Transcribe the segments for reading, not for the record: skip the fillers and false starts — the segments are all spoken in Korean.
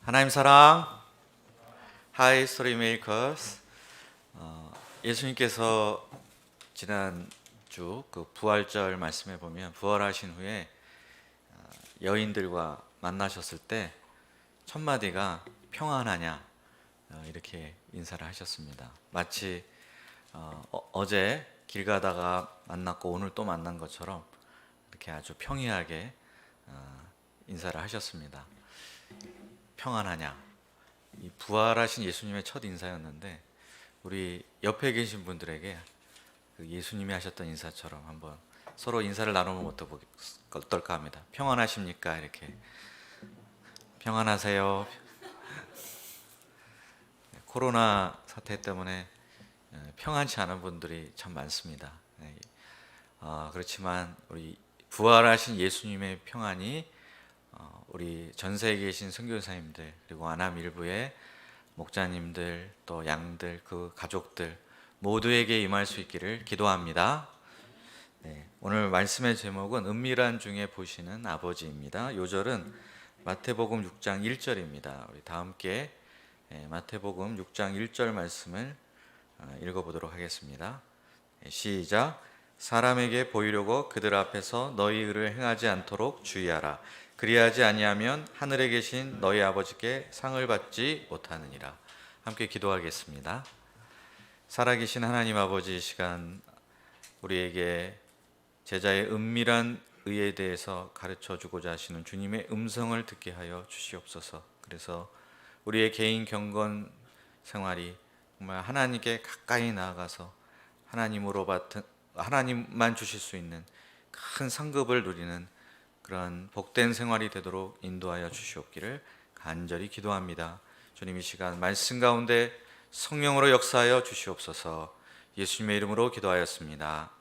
하나님 사랑, 하이 스토리 메이커스. 예수님께서 지난주 그 부활절 말씀에 보면 부활하신 후에 여인들과 만나셨을 때 첫 마디가 평안하냐 이렇게 인사를 하셨습니다. 마치 어제 길 가다가 만났고 오늘 또 만난 것처럼 이렇게 아주 평이하게 인사를 하셨습니다. 평안하냐, 이 부활하신 예수님의 첫 인사였는데 우리 옆에 계신 분들에게 그 예수님이 하셨던 인사처럼 한번 서로 인사를 나누면 어떨까 합니다. 평안하십니까? 이렇게 평안하세요. 코로나 사태 때문에 평안치 않은 분들이 참 많습니다. 그렇지만 우리 부활하신 예수님의 평안이 우리 전 세계에 계신 선교사님들 그리고 아남 일부의 목자님들 또 양들 그 가족들 모두에게 임할 수 있기를 기도합니다. 오늘 말씀의 제목은 은밀한 중에 보시는 아버지입니다. 요절은 마태복음 6장 1절입니다. 우리 다 함께 마태복음 6장 1절 말씀을 읽어보도록 하겠습니다. 시작. 사람에게 보이려고 그들 앞에서 너희 의를 행하지 않도록 주의하라. 그리하지 아니하면 하늘에 계신 너희 아버지께 상을 받지 못하느니라. 함께 기도하겠습니다. 살아계신 하나님 아버지, 이 시간 우리에게 제자의 은밀한 의에 대해서 가르쳐주고자 하시는 주님의 음성을 듣게 하여 주시옵소서. 그래서 우리의 개인 경건 생활이 정말 하나님께 가까이 나아가서 하나님만 주실 수 있는 큰 상급을 누리는 그런 복된 생활이 되도록 인도하여 주시옵기를 간절히 기도합니다. 주님, 이 시간 말씀 가운데 성령으로 역사하여 주시옵소서. 예수님의 이름으로 기도하였습니다.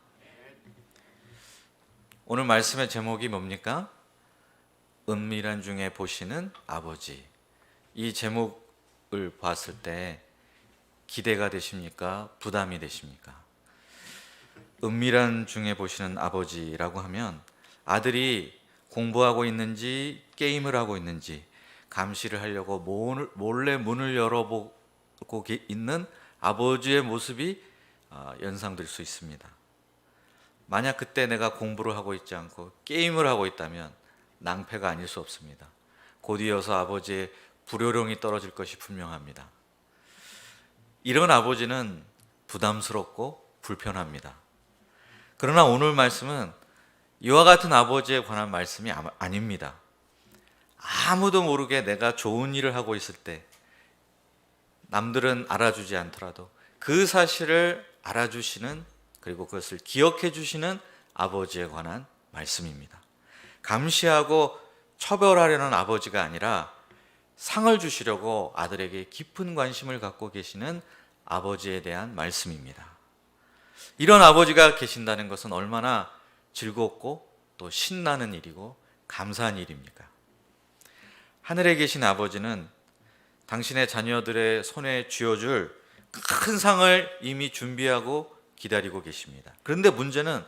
오늘 말씀의 제목이 뭡니까? 은밀한 중에 보시는 아버지. 이 제목을 봤을 때 기대가 되십니까? 부담이 되십니까? 은밀한 중에 보시는 아버지라고 하면 아들이 공부하고 있는지 게임을 하고 있는지 감시를 하려고 몰래 문을 열어보고 있는 아버지의 모습이 연상될 수 있습니다. 만약 그때 내가 공부를 하고 있지 않고 게임을 하고 있다면 낭패가 아닐 수 없습니다. 곧 이어서 아버지의 불효령이 떨어질 것이 분명합니다. 이런 아버지는 부담스럽고 불편합니다. 그러나 오늘 말씀은 이와 같은 아버지에 관한 말씀이 아닙니다. 아무도 모르게 내가 좋은 일을 하고 있을 때 남들은 알아주지 않더라도 그 사실을 알아주시는, 그리고 그것을 기억해 주시는 아버지에 관한 말씀입니다. 감시하고 처벌하려는 아버지가 아니라 상을 주시려고 아들에게 깊은 관심을 갖고 계시는 아버지에 대한 말씀입니다. 이런 아버지가 계신다는 것은 얼마나 즐겁고 또 신나는 일이고 감사한 일입니까? 하늘에 계신 아버지는 당신의 자녀들의 손에 쥐어줄 큰 상을 이미 준비하고 기다리고 계십니다. 그런데 문제는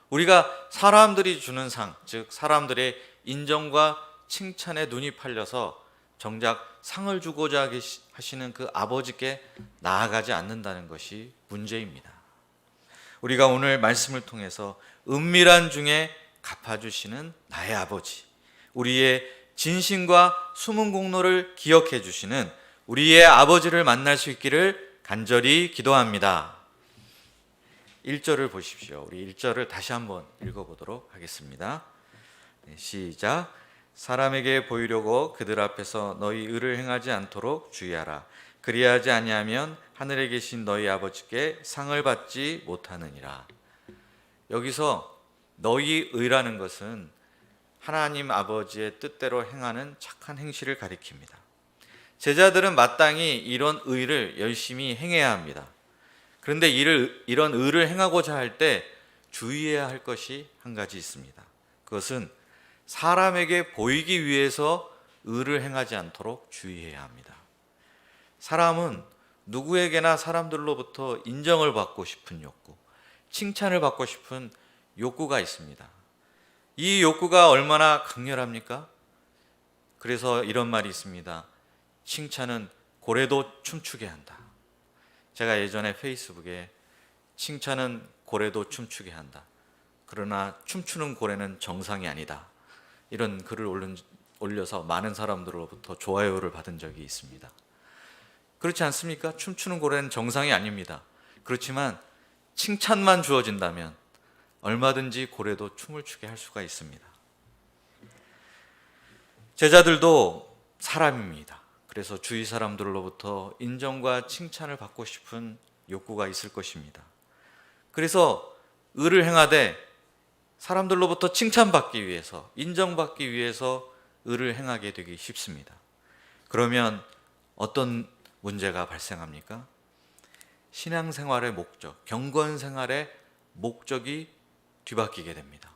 우리가 사람들이 주는 상, 즉 사람들의 인정과 칭찬에 눈이 팔려서 정작 상을 주고자 하시는 그 아버지께 나아가지 않는다는 것이 문제입니다. 우리가 오늘 말씀을 통해서 은밀한 중에 갚아주시는 나의 아버지, 우리의 진심과 숨은 공로를 기억해 주시는 우리의 아버지를 만날 수 있기를 간절히 기도합니다. 1절을 보십시오. 우리 1절을 다시 한번 읽어보도록 하겠습니다. 시작. 사람에게 보이려고 그들 앞에서 너희 의를 행하지 않도록 주의하라. 그리하지 아니하면 하늘에 계신 너희 아버지께 상을 받지 못하느니라. 여기서 너희 의라는 것은 하나님 아버지의 뜻대로 행하는 착한 행실을 가리킵니다. 제자들은 마땅히 이런 의를 열심히 행해야 합니다. 그런데 이런 의를 행하고자 할 때 주의해야 할 것이 한 가지 있습니다. 그것은 사람에게 보이기 위해서 의를 행하지 않도록 주의해야 합니다. 사람은 누구에게나 사람들로부터 인정을 받고 싶은 욕구, 칭찬을 받고 싶은 욕구가 있습니다. 이 욕구가 얼마나 강렬합니까? 그래서 이런 말이 있습니다. 칭찬은 고래도 춤추게 한다. 제가 예전에 페이스북에 칭찬은 고래도 춤추게 한다. 그러나 춤추는 고래는 정상이 아니다. 이런 글을 올려서 많은 사람들로부터 좋아요를 받은 적이 있습니다. 그렇지 않습니까? 춤추는 고래는 정상이 아닙니다. 그렇지만 칭찬만 주어진다면 얼마든지 고래도 춤을 추게 할 수가 있습니다. 제자들도 사람입니다. 그래서 주위 사람들로부터 인정과 칭찬을 받고 싶은 욕구가 있을 것입니다. 그래서 의를 행하되 사람들로부터 칭찬받기 위해서, 인정받기 위해서 의를 행하게 되기 쉽습니다. 그러면 어떤 문제가 발생합니까? 신앙생활의 목적, 경건생활의 목적이 뒤바뀌게 됩니다.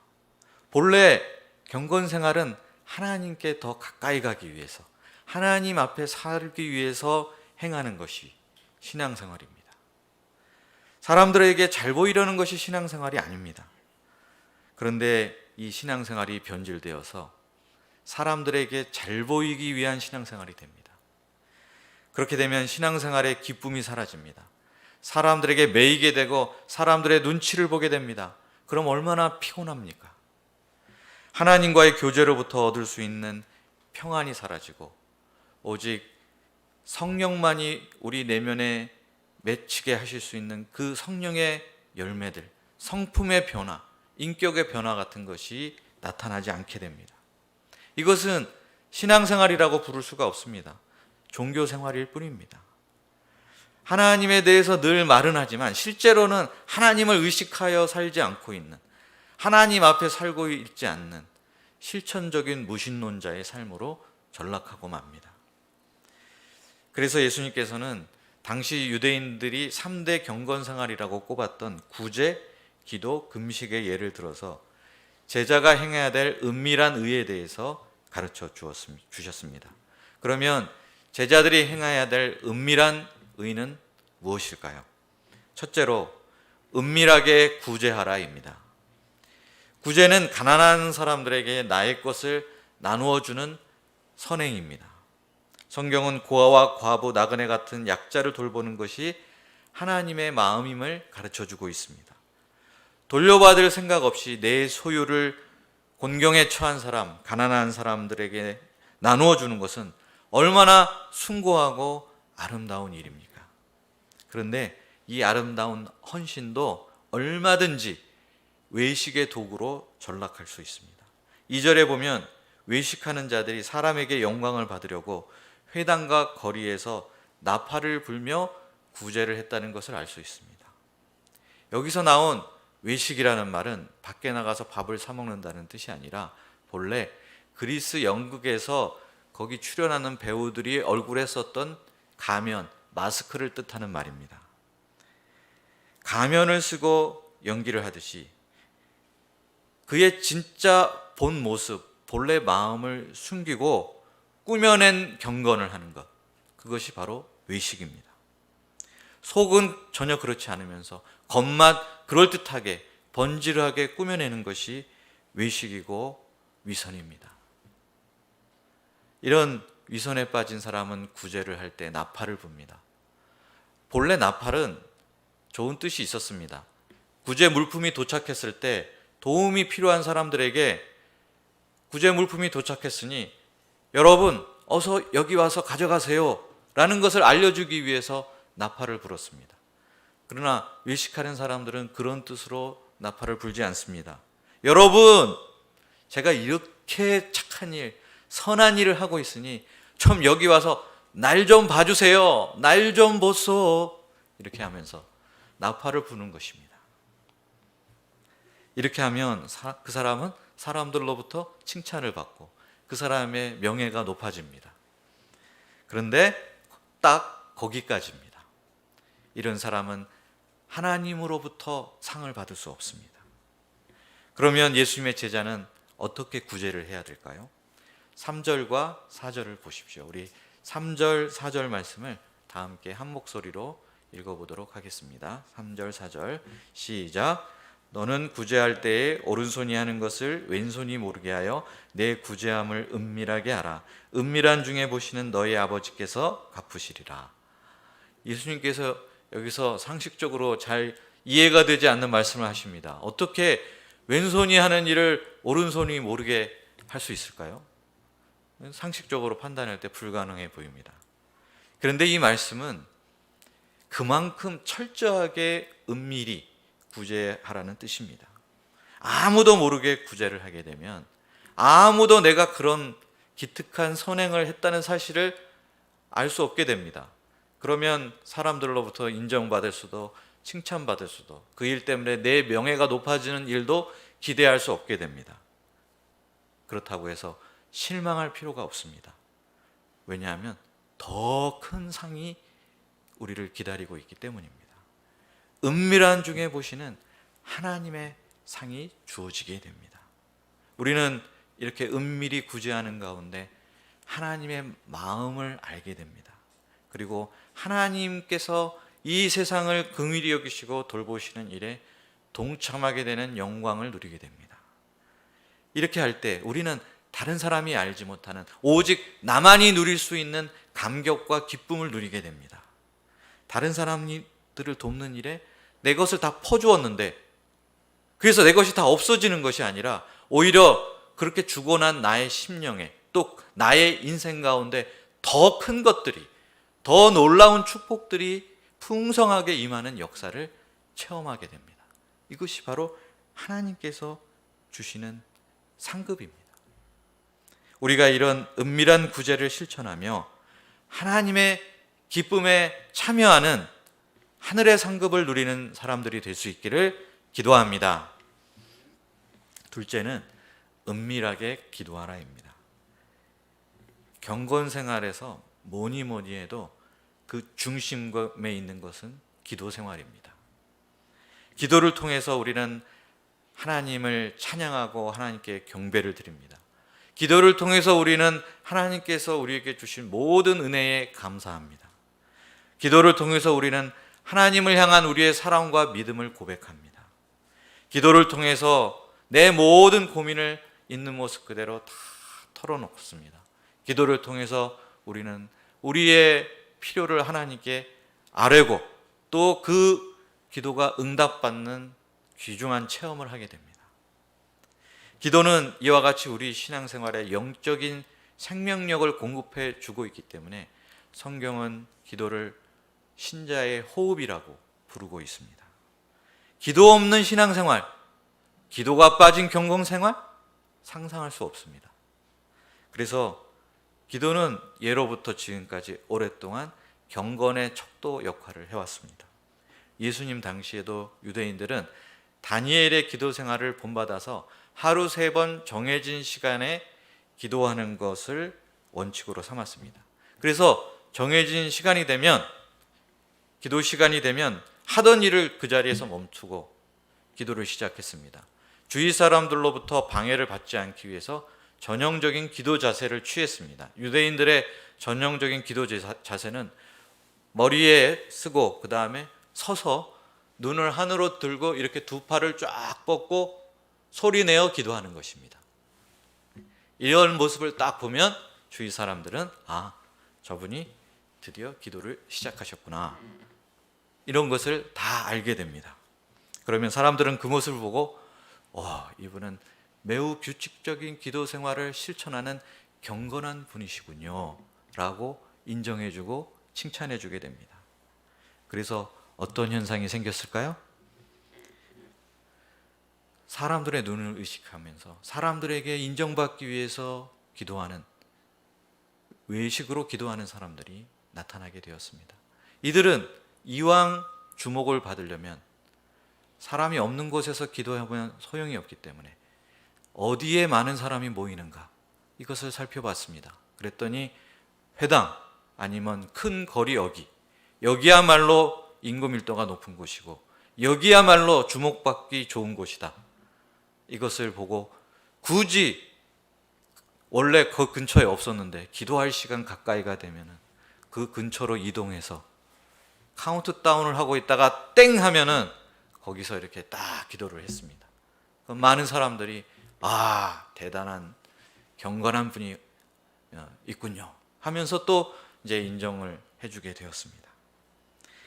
본래 경건생활은 하나님께 더 가까이 가기 위해서, 하나님 앞에 살기 위해서 행하는 것이 신앙생활입니다. 사람들에게 잘 보이려는 것이 신앙생활이 아닙니다. 그런데 이 신앙생활이 변질되어서 사람들에게 잘 보이기 위한 신앙생활이 됩니다. 그렇게 되면 신앙생활의 기쁨이 사라집니다. 사람들에게 매이게 되고 사람들의 눈치를 보게 됩니다. 그럼 얼마나 피곤합니까? 하나님과의 교제로부터 얻을 수 있는 평안이 사라지고 오직 성령만이 우리 내면에 맺히게 하실 수 있는 그 성령의 열매들, 성품의 변화, 인격의 변화 같은 것이 나타나지 않게 됩니다. 이것은 신앙생활이라고 부를 수가 없습니다. 종교생활일 뿐입니다. 하나님에 대해서 늘 말은 하지만 실제로는 하나님을 의식하여 살지 않고 있는, 하나님 앞에 살고 있지 않는 실천적인 무신론자의 삶으로 전락하고 맙니다. 그래서 예수님께서는 당시 유대인들이 3대 경건생활이라고 꼽았던 구제, 기도, 금식의 예를 들어서 제자가 행해야 될 은밀한 의에 대해서 가르쳐 주셨습니다. 그러면 제자들이 행해야 될 은밀한 의는 무엇일까요? 첫째로 은밀하게 구제하라입니다. 구제는 가난한 사람들에게 나의 것을 나누어 주는 선행입니다. 성경은 고아와 과부, 나그네 같은 약자를 돌보는 것이 하나님의 마음임을 가르쳐 주고 있습니다. 돌려받을 생각 없이 내 소유를 곤경에 처한 사람, 가난한 사람들에게 나누어 주는 것은 얼마나 숭고하고 아름다운 일입니까? 그런데 이 아름다운 헌신도 얼마든지 외식의 도구로 전락할 수 있습니다. 2절에 보면 외식하는 자들이 사람에게 영광을 받으려고 회당과 거리에서 나팔을 불며 구제를 했다는 것을 알 수 있습니다. 여기서 나온 외식이라는 말은 밖에 나가서 밥을 사 먹는다는 뜻이 아니라 본래 그리스 연극에서 거기 출연하는 배우들이 얼굴에 썼던 가면, 마스크를 뜻하는 말입니다. 가면을 쓰고 연기를 하듯이 그의 진짜 본 모습, 본래 마음을 숨기고 꾸며낸 경건을 하는 것, 그것이 바로 외식입니다. 속은 전혀 그렇지 않으면서 겉맛 그럴듯하게 번지르하게 꾸며내는 것이 외식이고 위선입니다. 이런 위선에 빠진 사람은 구제를 할 때 나팔을 붑니다. 본래 나팔은 좋은 뜻이 있었습니다. 구제 물품이 도착했을 때 도움이 필요한 사람들에게 구제 물품이 도착했으니 여러분 어서 여기 와서 가져가세요 라는 것을 알려주기 위해서 나팔을 불었습니다. 그러나 외식하는 사람들은 그런 뜻으로 나팔을 불지 않습니다. 여러분, 제가 이렇게 착한 일, 선한 일을 하고 있으니 좀 여기 와서 날 좀 봐주세요. 날 좀 보소. 이렇게 하면서 나팔을 부는 것입니다. 이렇게 하면 그 사람은 사람들로부터 칭찬을 받고 그 사람의 명예가 높아집니다. 그런데 딱 거기까지입니다. 이런 사람은 하나님으로부터 상을 받을 수 없습니다. 그러면 예수님의 제자는 어떻게 구제를 해야 될까요? 3절과 4절을 보십시오. 우리 3절, 4절 말씀을 다 함께 한 목소리로 읽어보도록 하겠습니다. 3절, 4절 시작. 너는 구제할 때에 오른손이 하는 것을 왼손이 모르게 하여 내 구제함을 은밀하게 하라. 은밀한 중에 보시는 너희 아버지께서 갚으시리라. 예수님께서 여기서 상식적으로 잘 이해가 되지 않는 말씀을 하십니다. 어떻게 왼손이 하는 일을 오른손이 모르게 할 수 있을까요? 상식적으로 판단할 때 불가능해 보입니다. 그런데 이 말씀은 그만큼 철저하게 은밀히 구제하라는 뜻입니다. 아무도 모르게 구제를 하게 되면, 아무도 내가 그런 기특한 선행을 했다는 사실을 알 수 없게 됩니다. 그러면 사람들로부터 인정받을 수도 칭찬받을 수도, 그 일 때문에 내 명예가 높아지는 일도 기대할 수 없게 됩니다. 그렇다고 해서 실망할 필요가 없습니다. 왜냐하면 더 큰 상이 우리를 기다리고 있기 때문입니다. 은밀한 중에 보시는 하나님의 상이 주어지게 됩니다. 우리는 이렇게 은밀히 구제하는 가운데 하나님의 마음을 알게 됩니다. 그리고 하나님께서 이 세상을 긍휼히 여기시고 돌보시는 일에 동참하게 되는 영광을 누리게 됩니다. 이렇게 할 때 우리는 다른 사람이 알지 못하는, 오직 나만이 누릴 수 있는 감격과 기쁨을 누리게 됩니다. 다른 사람들을 돕는 일에 내 것을 다 퍼주었는데, 그래서 내 것이 다 없어지는 것이 아니라 오히려 그렇게 죽어난 나의 심령에, 또 나의 인생 가운데 더 큰 것들이, 더 놀라운 축복들이 풍성하게 임하는 역사를 체험하게 됩니다. 이것이 바로 하나님께서 주시는 상급입니다. 우리가 이런 은밀한 구제를 실천하며 하나님의 기쁨에 참여하는 하늘의 상급을 누리는 사람들이 될 수 있기를 기도합니다. 둘째는 은밀하게 기도하라입니다. 경건 생활에서 뭐니 해도 그 중심에 있는 것은 기도 생활입니다. 기도를 통해서 우리는 하나님을 찬양하고 하나님께 경배를 드립니다. 기도를 통해서 우리는 하나님께서 우리에게 주신 모든 은혜에 감사합니다. 기도를 통해서 우리는 하나님을 향한 우리의 사랑과 믿음을 고백합니다. 기도를 통해서 내 모든 고민을 있는 모습 그대로 다 털어놓습니다. 기도를 통해서 우리는 우리의 필요를 하나님께 아뢰고 또 그 기도가 응답받는 귀중한 체험을 하게 됩니다. 기도는 이와 같이 우리 신앙생활에 영적인 생명력을 공급해 주고 있기 때문에 성경은 기도를 신자의 호흡이라고 부르고 있습니다. 기도 없는 신앙생활, 기도가 빠진 경건생활, 상상할 수 없습니다. 그래서 기도는 예로부터 지금까지 오랫동안 경건의 척도 역할을 해왔습니다. 예수님 당시에도 유대인들은 다니엘의 기도 생활을 본받아서 하루 3번 정해진 시간에 기도하는 것을 원칙으로 삼았습니다. 그래서 정해진 시간이 되면, 기도 시간이 되면 하던 일을 그 자리에서 멈추고 기도를 시작했습니다. 주위 사람들로부터 방해를 받지 않기 위해서 전형적인 기도 자세를 취했습니다. 유대인들의 전형적인 기도 자세는 머리에 쓰고 그 다음에 서서 눈을 하늘로 들고 이렇게 두 팔을 쫙 뻗고 소리내어 기도하는 것입니다. 이런 모습을 딱 보면 주위 사람들은 저분이 드디어 기도를 시작하셨구나, 이런 것을 다 알게 됩니다. 그러면 사람들은 그 모습을 보고 이분은 매우 규칙적인 기도 생활을 실천하는 경건한 분이시군요 라고 인정해주고 칭찬해주게 됩니다. 그래서 어떤 현상이 생겼을까요? 사람들의 눈을 의식하면서 사람들에게 인정받기 위해서 기도하는, 외식으로 기도하는 사람들이 나타나게 되었습니다. 이들은 이왕 주목을 받으려면 사람이 없는 곳에서 기도하면 소용이 없기 때문에 어디에 많은 사람이 모이는가, 이것을 살펴봤습니다. 그랬더니 회당 아니면 큰 거리 여기야말로 인구 밀도가 높은 곳이고 여기야말로 주목받기 좋은 곳이다. 이것을 보고 굳이 원래 그 근처에 없었는데 기도할 시간 가까이가 되면 그 근처로 이동해서 카운트다운을 하고 있다가 땡 하면은 거기서 이렇게 딱 기도를 했습니다. 그럼 많은 사람들이 대단한 경건한 분이 있군요 하면서 또 이제 인정을 해주게 되었습니다.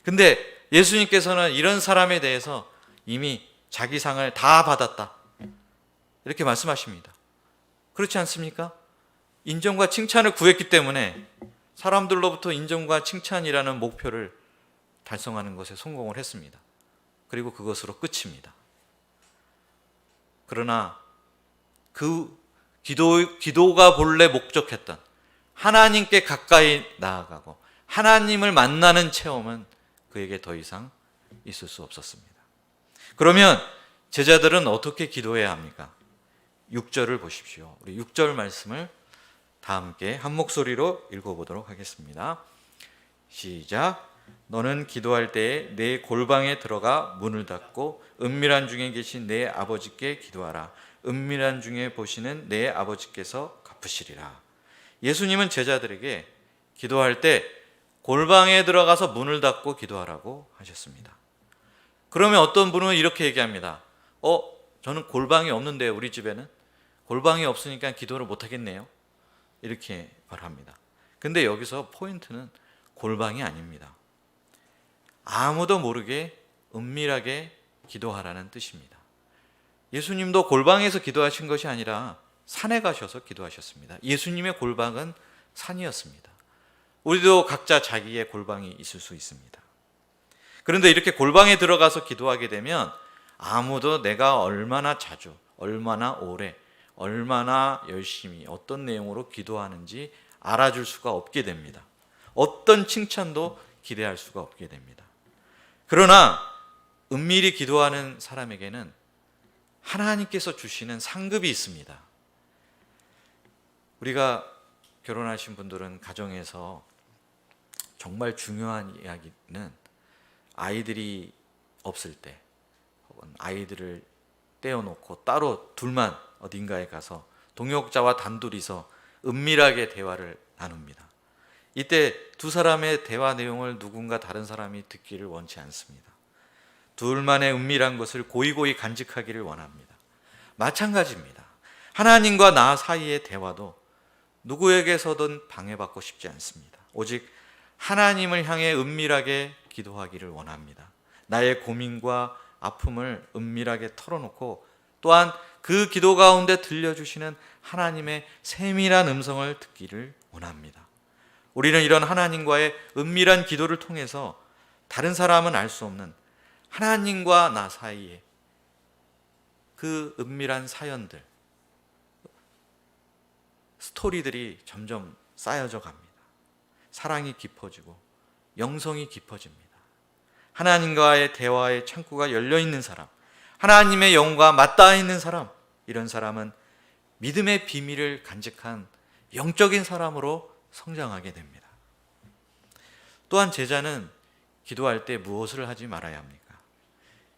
근데 예수님께서는 이런 사람에 대해서 이미 자기 상을 다 받았다 이렇게 말씀하십니다. 그렇지 않습니까? 인정과 칭찬을 구했기 때문에 사람들로부터 인정과 칭찬이라는 목표를 달성하는 것에 성공을 했습니다. 그리고 그것으로 끝입니다. 그러나 그 기도가 본래 목적했던 하나님께 가까이 나아가고 하나님을 만나는 체험은 그에게 더 이상 있을 수 없었습니다. 그러면 제자들은 어떻게 기도해야 합니까? 6절을 보십시오. 우리 6절 말씀을 다 함께 한 목소리로 읽어보도록 하겠습니다. 시작. 너는 기도할 때에 내 골방에 들어가 문을 닫고 은밀한 중에 계신 내 아버지께 기도하라. 은밀한 중에 보시는 내 아버지께서 갚으시리라. 예수님은 제자들에게 기도할 때 골방에 들어가서 문을 닫고 기도하라고 하셨습니다. 그러면 어떤 분은 이렇게 얘기합니다. 저는 골방이 없는데 우리 집에는 골방이 없으니까 기도를 못 하겠네요. 이렇게 말합니다. 근데 여기서 포인트는 골방이 아닙니다. 아무도 모르게 은밀하게 기도하라는 뜻입니다. 예수님도 골방에서 기도하신 것이 아니라 산에 가셔서 기도하셨습니다. 예수님의 골방은 산이었습니다. 우리도 각자 자기의 골방이 있을 수 있습니다. 그런데 이렇게 골방에 들어가서 기도하게 되면 아무도 내가 얼마나 자주, 얼마나 오래, 얼마나 열심히 어떤 내용으로 기도하는지 알아줄 수가 없게 됩니다. 어떤 칭찬도 기대할 수가 없게 됩니다. 그러나 은밀히 기도하는 사람에게는 하나님께서 주시는 상급이 있습니다. 우리가 결혼하신 분들은 가정에서 정말 중요한 이야기는 아이들이 없을 때 혹은 아이들을 떼어놓고 따로 둘만 어딘가에 가서 동역자와 단둘이서 은밀하게 대화를 나눕니다. 이때 두 사람의 대화 내용을 누군가 다른 사람이 듣기를 원치 않습니다. 둘만의 은밀한 것을 고이고이 간직하기를 원합니다. 마찬가지입니다. 하나님과 나 사이의 대화도 누구에게서든 방해받고 싶지 않습니다. 오직 하나님을 향해 은밀하게 기도하기를 원합니다. 나의 고민과 아픔을 은밀하게 털어놓고 또한 그 기도 가운데 들려주시는 하나님의 세밀한 음성을 듣기를 원합니다. 우리는 이런 하나님과의 은밀한 기도를 통해서 다른 사람은 알 수 없는 하나님과 나 사이에 그 은밀한 사연들, 스토리들이 점점 쌓여져 갑니다. 사랑이 깊어지고 영성이 깊어집니다. 하나님과의 대화의 창구가 열려있는 사람, 하나님의 영과 맞닿아 있는 사람, 이런 사람은 믿음의 비밀을 간직한 영적인 사람으로 성장하게 됩니다. 또한 제자는 기도할 때 무엇을 하지 말아야 합니까?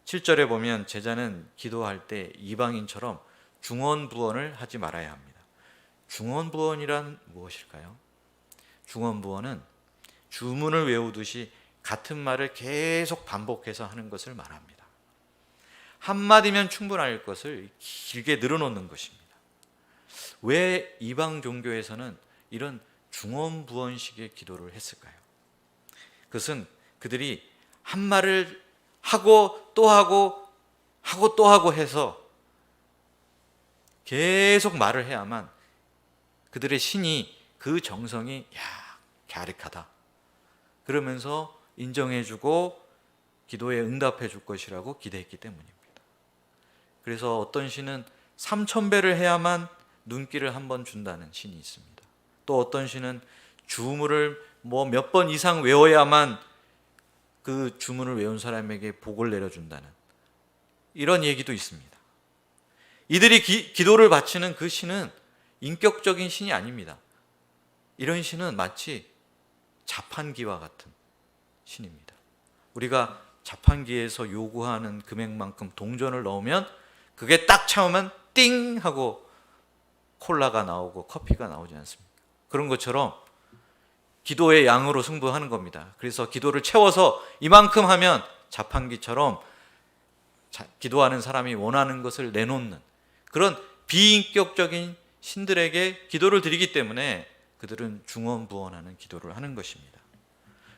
7절에 보면 제자는 기도할 때 이방인처럼 중언부언을 하지 말아야 합니다. 중언부언이란 무엇일까요? 중언부언은 주문을 외우듯이 같은 말을 계속 반복해서 하는 것을 말합니다. 한마디면 충분할 것을 길게 늘어놓는 것입니다. 왜 이방 종교에서는 이런 중언부언식의 기도를 했을까요? 그것은 그들이 한 말을 하고 또 하고 하고 또 하고 해서 계속 말을 해야만 그들의 신이 그 정성이 갸륵하다 그러면서 인정해주고 기도에 응답해 줄 것이라고 기대했기 때문입니다. 그래서 어떤 신은 3000배를 해야만 눈길을 한 번 준다는 신이 있습니다. 또 어떤 신은 주문을 몇 번 이상 외워야만 그 주문을 외운 사람에게 복을 내려준다는 이런 얘기도 있습니다. 이들이 기도를 바치는 그 신은 인격적인 신이 아닙니다. 이런 신은 마치 자판기와 같은 신입니다. 우리가 자판기에서 요구하는 금액만큼 동전을 넣으면 그게 딱 차오면 띵 하고 콜라가 나오고 커피가 나오지 않습니까? 그런 것처럼 기도의 양으로 승부하는 겁니다. 그래서 기도를 채워서 이만큼 하면 자판기처럼 기도하는 사람이 원하는 것을 내놓는 그런 비인격적인 신들에게 기도를 드리기 때문에 그들은 중언부언하는 기도를 하는 것입니다.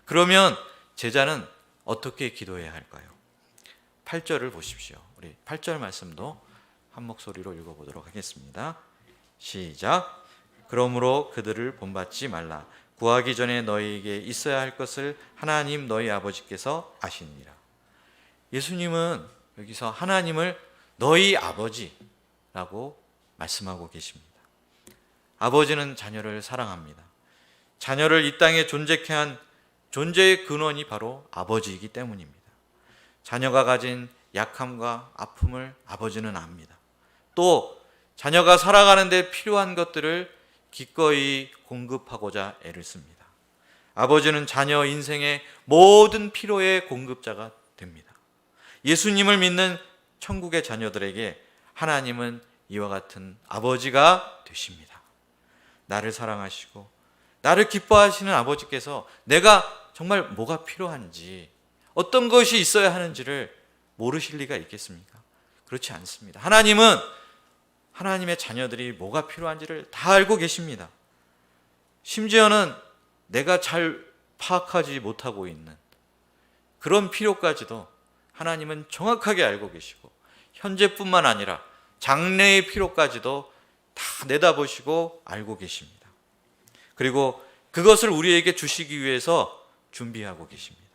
그러면 제자는 어떻게 기도해야 할까요? 8절을 보십시오. 우리 8절 말씀도 한 목소리로 읽어보도록 하겠습니다. 시작. 그러므로 그들을 본받지 말라. 구하기 전에 너희에게 있어야 할 것을 하나님 너희 아버지께서 아시니라. 예수님은 여기서 하나님을 너희 아버지라고 말씀하고 계십니다. 아버지는 자녀를 사랑합니다. 자녀를 이 땅에 존재케 한 존재의 근원이 바로 아버지이기 때문입니다. 자녀가 가진 약함과 아픔을 아버지는 압니다. 또 자녀가 살아가는 데 필요한 것들을 기꺼이 공급하고자 애를 씁니다. 아버지는 자녀 인생의 모든 필요의 공급자가 됩니다. 예수님을 믿는 천국의 자녀들에게 하나님은 이와 같은 아버지가 되십니다. 나를 사랑하시고 나를 기뻐하시는 아버지께서 내가 정말 뭐가 필요한지, 어떤 것이 있어야 하는지를 모르실 리가 있겠습니까? 그렇지 않습니다. 하나님은 하나님의 자녀들이 뭐가 필요한지를 다 알고 계십니다. 심지어는 내가 잘 파악하지 못하고 있는 그런 필요까지도 하나님은 정확하게 알고 계시고, 현재뿐만 아니라 장래의 필요까지도 다 내다보시고 알고 계십니다. 그리고 그것을 우리에게 주시기 위해서 준비하고 계십니다.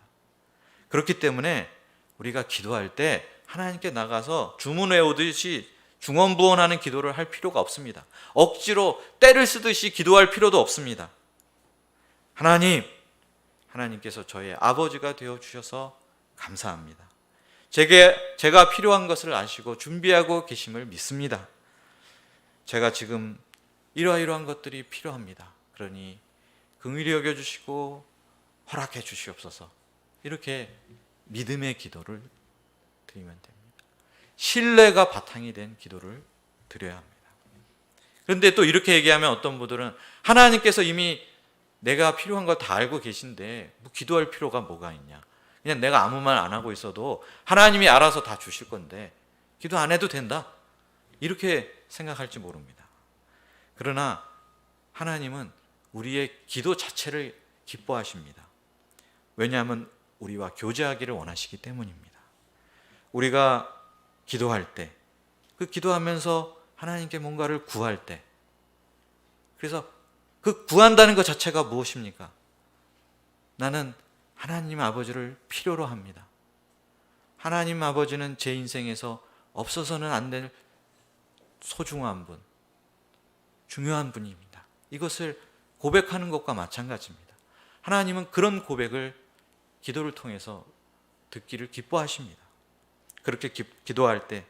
그렇기 때문에 우리가 기도할 때 하나님께 나가서 주문 외우듯이 중언부언하는 기도를 할 필요가 없습니다. 억지로 때를 쓰듯이 기도할 필요도 없습니다. 하나님께서 저의 아버지가 되어 주셔서 감사합니다. 제가 필요한 것을 아시고 준비하고 계심을 믿습니다. 제가 지금 이러이러한 것들이 필요합니다. 그러니 긍휼히 여겨주시고 허락해 주시옵소서. 이렇게 믿음의 기도를 드리면 됩니다. 신뢰가 바탕이 된 기도를 드려야 합니다. 그런데 또 이렇게 얘기하면 어떤 분들은 하나님께서 이미 내가 필요한 거 다 알고 계신데 뭐 기도할 필요가 뭐가 있냐, 그냥 내가 아무 말 안 하고 있어도 하나님이 알아서 다 주실 건데 기도 안 해도 된다, 이렇게 생각할지 모릅니다. 그러나 하나님은 우리의 기도 자체를 기뻐하십니다. 왜냐하면 우리와 교제하기를 원하시기 때문입니다. 우리가 기도할 때, 그 기도하면서 하나님께 뭔가를 구할 때, 그래서 그 구한다는 것 자체가 무엇입니까? 나는 하나님 아버지를 필요로 합니다. 하나님 아버지는 제 인생에서 없어서는 안 될 소중한 분, 중요한 분입니다. 이것을 고백하는 것과 마찬가지입니다. 하나님은 그런 고백을 기도를 통해서 듣기를 기뻐하십니다. 그렇게 기도할 때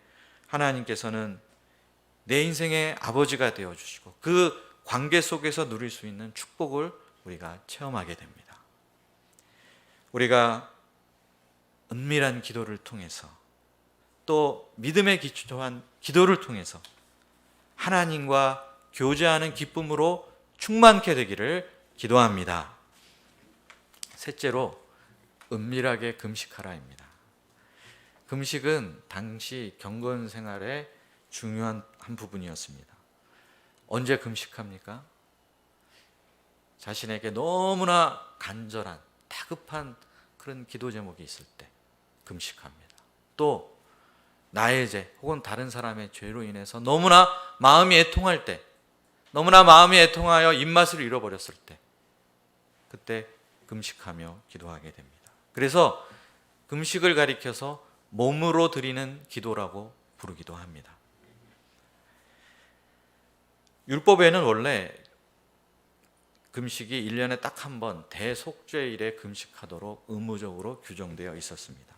하나님께서는 내 인생의 아버지가 되어주시고 그 관계 속에서 누릴 수 있는 축복을 우리가 체험하게 됩니다. 우리가 은밀한 기도를 통해서, 또 믿음에 기초한 기도를 통해서 하나님과 교제하는 기쁨으로 충만케 되기를 기도합니다. 셋째로, 은밀하게 금식하라입니다. 금식은 당시 경건 생활의 중요한 한 부분이었습니다. 언제 금식합니까? 자신에게 너무나 간절한, 다급한 그런 기도 제목이 있을 때 금식합니다. 또 나의 죄 혹은 다른 사람의 죄로 인해서 너무나 마음이 애통할 때, 너무나 마음이 애통하여 입맛을 잃어버렸을 때, 그때 금식하며 기도하게 됩니다. 그래서 금식을 가리켜서 몸으로 드리는 기도라고 부르기도 합니다. 율법에는 원래 금식이 1년에 딱 한 번 대속죄일에 금식하도록 의무적으로 규정되어 있었습니다.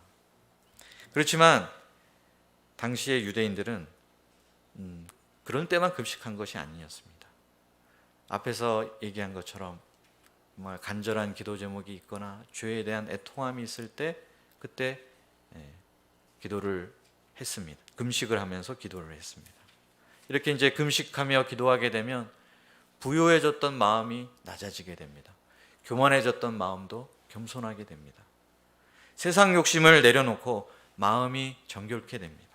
그렇지만 당시의 유대인들은 그런 때만 금식한 것이 아니었습니다. 앞에서 얘기한 것처럼 정말 간절한 기도 제목이 있거나 죄에 대한 애통함이 있을 때 그때 기도를 했습니다. 금식을 하면서 기도를 했습니다. 이렇게 이제 금식하며 기도하게 되면 부요해졌던 마음이 낮아지게 됩니다. 교만해졌던 마음도 겸손하게 됩니다. 세상 욕심을 내려놓고 마음이 정결케 됩니다.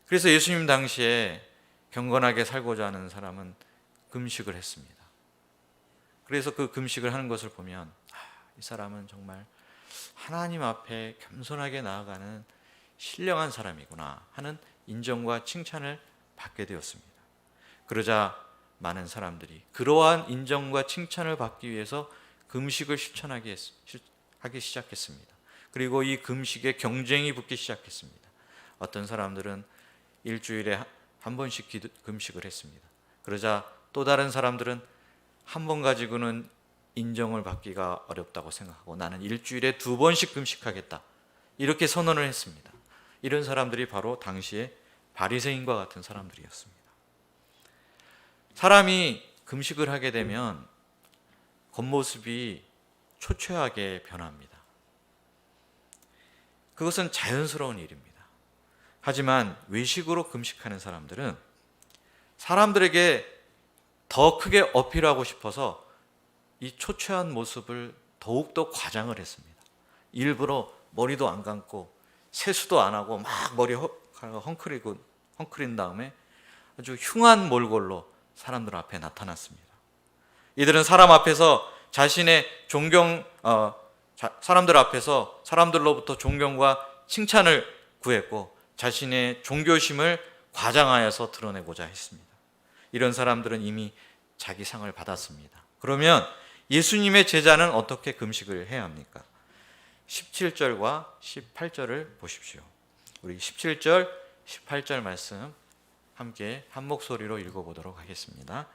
그래서 예수님 당시에 경건하게 살고자 하는 사람은 금식을 했습니다. 그래서 그 금식을 하는 것을 보면 이 사람은 정말 하나님 앞에 겸손하게 나아가는 신령한 사람이구나 하는 인정과 칭찬을 받게 되었습니다. 그러자 많은 사람들이 그러한 인정과 칭찬을 받기 위해서 금식을 실천하기 시작했습니다. 그리고 이 금식에 경쟁이 붙기 시작했습니다. 어떤 사람들은 일주일에 한 번씩 금식을 했습니다. 그러자 또 다른 사람들은 한 번 가지고는 인정을 받기가 어렵다고 생각하고 나는 일주일에 2번씩 금식하겠다, 이렇게 선언을 했습니다. 이런 사람들이 바로 당시에 바리새인과 같은 사람들이었습니다. 사람이 금식을 하게 되면 겉모습이 초췌하게 변합니다. 그것은 자연스러운 일입니다. 하지만 외식으로 금식하는 사람들은 사람들에게 더 크게 어필하고 싶어서 이 초췌한 모습을 더욱더 과장을 했습니다. 일부러 머리도 안 감고 세수도 안 하고 막 머리 헝클인 다음에 아주 흉한 몰골로 사람들 앞에 나타났습니다. 이들은 사람 앞에서 자신의 사람들 앞에서 사람들로부터 존경과 칭찬을 구했고 자신의 종교심을 과장하여서 드러내고자 했습니다. 이런 사람들은 이미 자기 상을 받았습니다. 그러면 예수님의 제자는 어떻게 금식을 해야 합니까? 17절과 18절을 보십시오. 우리 17절, 18절 말씀 함께 한 목소리로 읽어보도록 하겠습니다.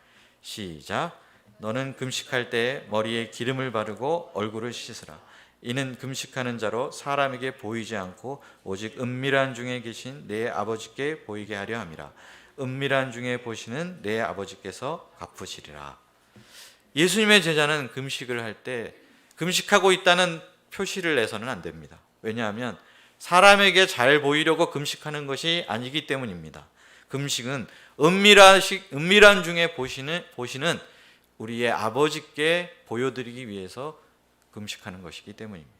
시작. 너는 금식할 때 머리에 기름을 바르고 얼굴을 씻으라. 이는 금식하는 자로 사람에게 보이지 않고 오직 은밀한 중에 계신 내 아버지께 보이게 하려 함이라. 은밀한 중에 보시는 내 아버지께서 갚으시리라. 예수님의 제자는 금식을 할 때 금식하고 있다는 표시를 내서는 안 됩니다. 왜냐하면 사람에게 잘 보이려고 금식하는 것이 아니기 때문입니다. 금식은 은밀한 중에 보시는 우리의 아버지께 보여드리기 위해서 금식하는 것이기 때문입니다.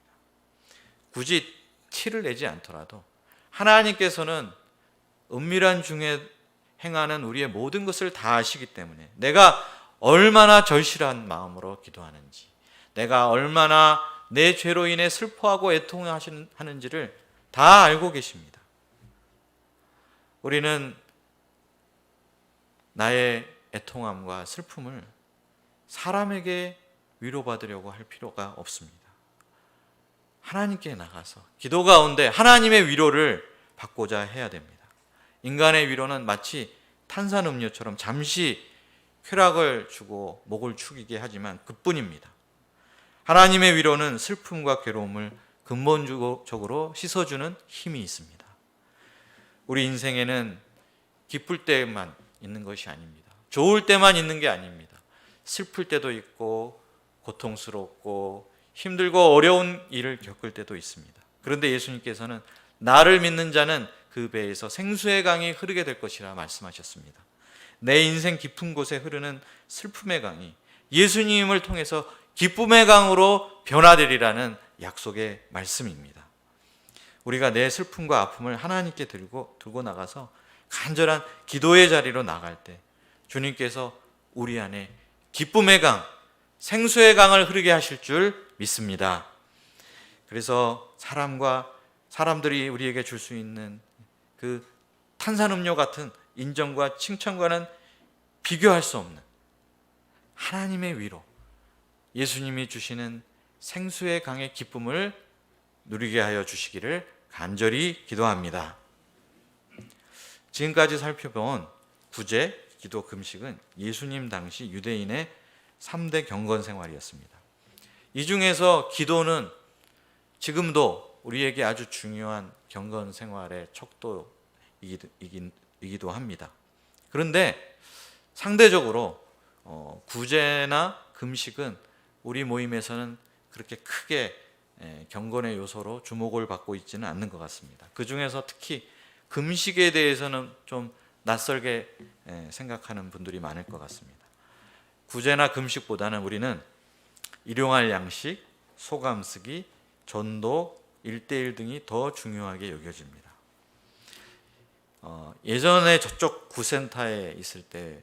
굳이 티를 내지 않더라도 하나님께서는 은밀한 중에 행하는 우리의 모든 것을 다 아시기 때문에 내가 얼마나 절실한 마음으로 기도하는지, 내가 얼마나 내 죄로 인해 슬퍼하고 애통하는지를 다 알고 계십니다. 우리는 나의 애통함과 슬픔을 사람에게 위로받으려고 할 필요가 없습니다. 하나님께 나가서 기도 가운데 하나님의 위로를 받고자 해야 됩니다. 인간의 위로는 마치 탄산음료처럼 잠시 쾌락을 주고 목을 축이게 하지만 그뿐입니다. 하나님의 위로는 슬픔과 괴로움을 근본적으로 씻어주는 힘이 있습니다. 우리 인생에는 기쁠 때만 있는 것이 아닙니다. 좋을 때만 있는 게 아닙니다. 슬플 때도 있고 고통스럽고 힘들고 어려운 일을 겪을 때도 있습니다. 그런데 예수님께서는 나를 믿는 자는 그 배에서 생수의 강이 흐르게 될 것이라 말씀하셨습니다. 내 인생 깊은 곳에 흐르는 슬픔의 강이 예수님을 통해서 기쁨의 강으로 변화되리라는 약속의 말씀입니다. 우리가 내 슬픔과 아픔을 하나님께 들고 나가서 간절한 기도의 자리로 나갈 때 주님께서 우리 안에 기쁨의 강, 생수의 강을 흐르게 하실 줄 믿습니다. 그래서 사람들이 우리에게 줄 수 있는 그 탄산음료 같은 인정과 칭찬과는 비교할 수 없는 하나님의 위로, 예수님이 주시는 생수의 강의 기쁨을 누리게 하여 주시기를 간절히 기도합니다. 지금까지 살펴본 구제, 기도, 금식은 예수님 당시 유대인의 3대 경건 생활이었습니다. 이 중에서 기도는 지금도 우리에게 아주 중요한 경건 생활의 척도이기도 합니다. 그런데 상대적으로 구제나 금식은 우리 모임에서는 그렇게 크게 경건의 요소로 주목을 받고 있지는 않는 것 같습니다. 그 중에서 특히 금식에 대해서는 좀 낯설게 생각하는 분들이 많을 것 같습니다. 구제나 금식보다는 우리는 일용할 양식, 소감 쓰기, 전도, 1대1 등이 더 중요하게 여겨집니다. 예전에 저쪽 구센터에 있을 때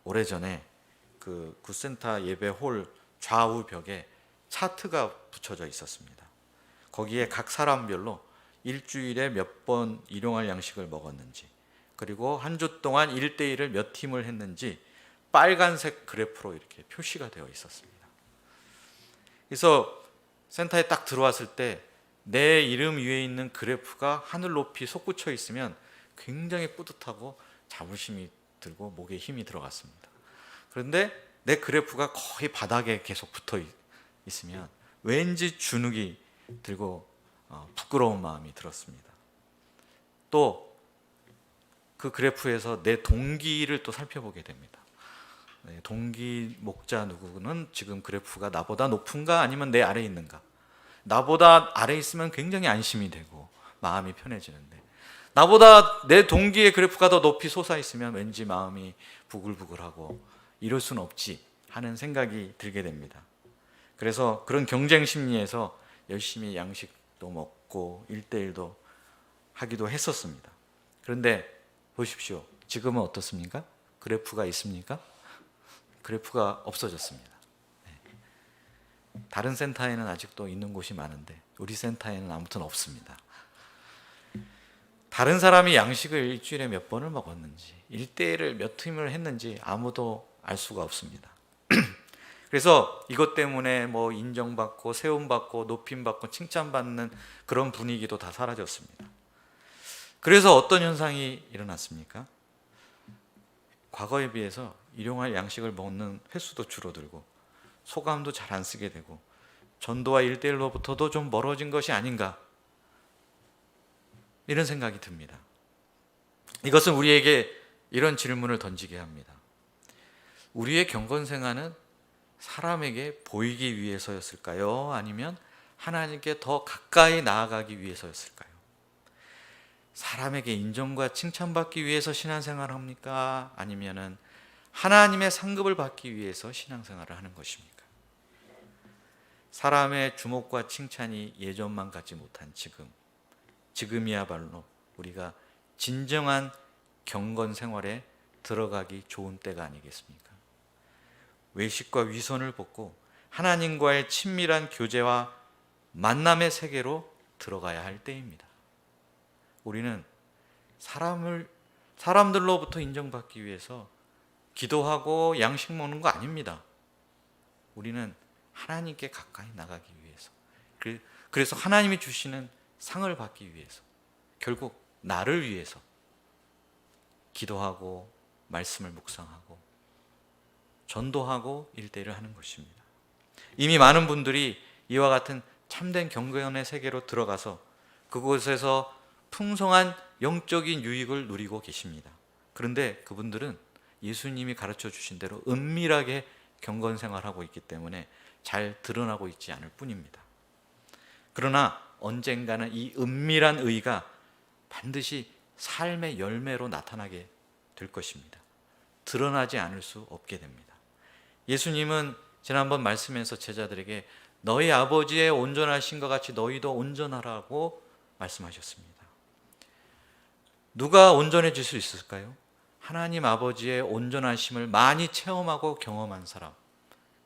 오래전에 그 구센터 예배홀 좌우 벽에 차트가 붙여져 있었습니다. 거기에 각 사람별로 일주일에 몇 번 일용할 양식을 먹었는지, 그리고 한 주 동안 1대1을 몇 팀을 했는지 빨간색 그래프로 이렇게 표시가 되어 있었습니다. 그래서 센터에 딱 들어왔을 때 내 이름 위에 있는 그래프가 하늘 높이 솟구쳐 있으면 굉장히 뿌듯하고 자부심이 들고 목에 힘이 들어갔습니다. 그런데 내 그래프가 거의 바닥에 계속 붙어 있으면 왠지 주눅이 들고 부끄러운 마음이 들었습니다. 또 그 그래프에서 내 동기를 또 살펴보게 됩니다. 동기 목자 누구는 지금 그래프가 나보다 높은가 아니면 내 아래에 있는가. 나보다 아래에 있으면 굉장히 안심이 되고 마음이 편해지는데, 나보다 내 동기의 그래프가 더 높이 솟아 있으면 왠지 마음이 부글부글하고 이럴 수는 없지 하는 생각이 들게 됩니다. 그래서 그런 경쟁 심리에서 열심히 양식도 먹고 1대1도 하기도 했었습니다. 그런데 보십시오. 지금은 어떻습니까? 그래프가 있습니까? 그래프가 없어졌습니다. 다른 센터에는 아직도 있는 곳이 많은데 우리 센터에는 아무튼 없습니다. 다른 사람이 양식을 일주일에 몇 번을 먹었는지, 1대1을 몇 팀을 했는지 아무도 알 수가 없습니다. 그래서 이것 때문에 뭐 인정받고 세움받고 높임받고 칭찬받는 그런 분위기도 다 사라졌습니다. 그래서 어떤 현상이 일어났습니까? 과거에 비해서 일용할 양식을 먹는 횟수도 줄어들고 소감도 잘 안 쓰게 되고 전도와 1대1로부터도 좀 멀어진 것이 아닌가, 이런 생각이 듭니다. 이것은 우리에게 이런 질문을 던지게 합니다. 우리의 경건생활은 사람에게 보이기 위해서였을까요? 아니면 하나님께 더 가까이 나아가기 위해서였을까요? 사람에게 인정과 칭찬받기 위해서 신앙생활을 합니까? 아니면은 하나님의 상급을 받기 위해서 신앙생활을 하는 것입니까? 사람의 주목과 칭찬이 예전만 같지 못한 지금이야말로 우리가 진정한 경건 생활에 들어가기 좋은 때가 아니겠습니까? 외식과 위선을 벗고 하나님과의 친밀한 교제와 만남의 세계로 들어가야 할 때입니다. 우리는 사람들로부터 인정받기 위해서 기도하고 양식 먹는 거 아닙니다. 우리는 하나님께 가까이 나가기 위해서, 그래서 하나님이 주시는 상을 받기 위해서, 결국 나를 위해서 기도하고 말씀을 묵상하고 전도하고 1대1을 하는 것입니다. 이미 많은 분들이 이와 같은 참된 경건의 세계로 들어가서 그곳에서 풍성한 영적인 유익을 누리고 계십니다. 그런데 그분들은 예수님이 가르쳐 주신 대로 은밀하게 경건 생활하고 있기 때문에 잘 드러나고 있지 않을 뿐입니다. 그러나 언젠가는 이 은밀한 의가 반드시 삶의 열매로 나타나게 될 것입니다. 드러나지 않을 수 없게 됩니다. 예수님은 지난번 말씀에서 제자들에게 너희 아버지의 온전하신 것 같이 너희도 온전하라고 말씀하셨습니다. 누가 온전해질 수 있을까요? 하나님 아버지의 온전하심을 많이 체험하고 경험한 사람,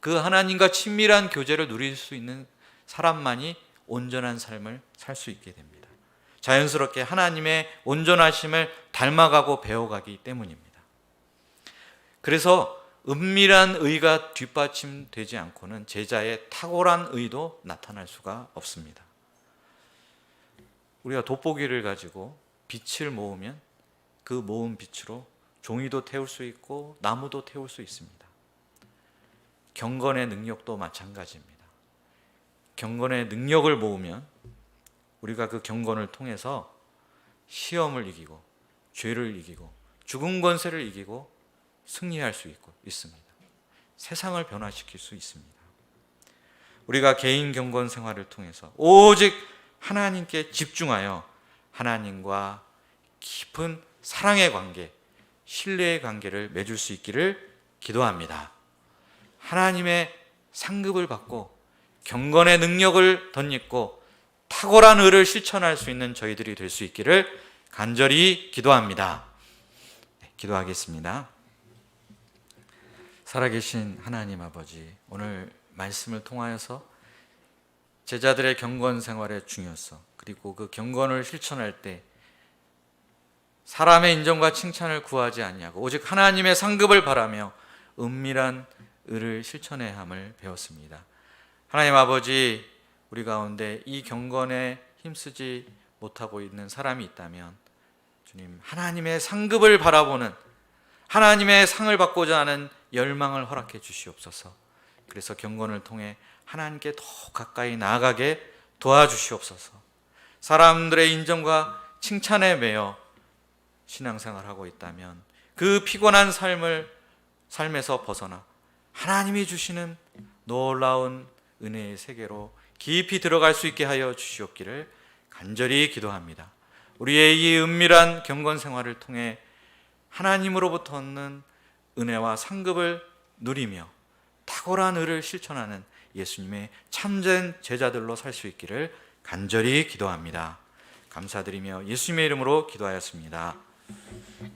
그 하나님과 친밀한 교제를 누릴 수 있는 사람만이 온전한 삶을 살 수 있게 됩니다. 자연스럽게 하나님의 온전하심을 닮아가고 배워가기 때문입니다. 그래서 은밀한 의가 뒷받침되지 않고는 제자의 탁월한 의도 나타날 수가 없습니다. 우리가 돋보기를 가지고 빛을 모으면 그 모은 빛으로 종이도 태울 수 있고 나무도 태울 수 있습니다. 경건의 능력도 마찬가지입니다. 경건의 능력을 모으면 우리가 그 경건을 통해서 시험을 이기고 죄를 이기고 죽은 권세를 이기고 승리할 수 있습니다. 세상을 변화시킬 수 있습니다. 우리가 개인 경건 생활을 통해서 오직 하나님께 집중하여 하나님과 깊은 사랑의 관계, 신뢰의 관계를 맺을 수 있기를 기도합니다. 하나님의 상급을 받고 경건의 능력을 덧입고 탁월한 의를 실천할 수 있는 저희들이 될 수 있기를 간절히 기도합니다. 기도하겠습니다. 살아계신 하나님 아버지, 오늘 말씀을 통하여서 제자들의 경건 생활의 중요성, 그리고 그 경건을 실천할 때 사람의 인정과 칭찬을 구하지 아니하고 오직 하나님의 상급을 바라며 은밀한 의를 실천해야 함을 배웠습니다. 하나님 아버지, 우리 가운데 이 경건에 힘쓰지 못하고 있는 사람이 있다면 주님, 하나님의 상급을 바라보는, 하나님의 상을 받고자 하는 열망을 허락해 주시옵소서. 그래서 경건을 통해 하나님께 더 가까이 나아가게 도와주시옵소서. 사람들의 인정과 칭찬에 매여 신앙생활하고 있다면 그 피곤한 삶에서 벗어나 하나님이 주시는 놀라운 은혜의 세계로 깊이 들어갈 수 있게 하여 주시옵기를 간절히 기도합니다. 우리의 이 은밀한 경건 생활을 통해 하나님으로부터 얻는 은혜와 상급을 누리며 탁월한 의를 실천하는 예수님의 참된 제자들로 살 수 있기를 간절히 기도합니다. 감사드리며 예수님의 이름으로 기도하였습니다.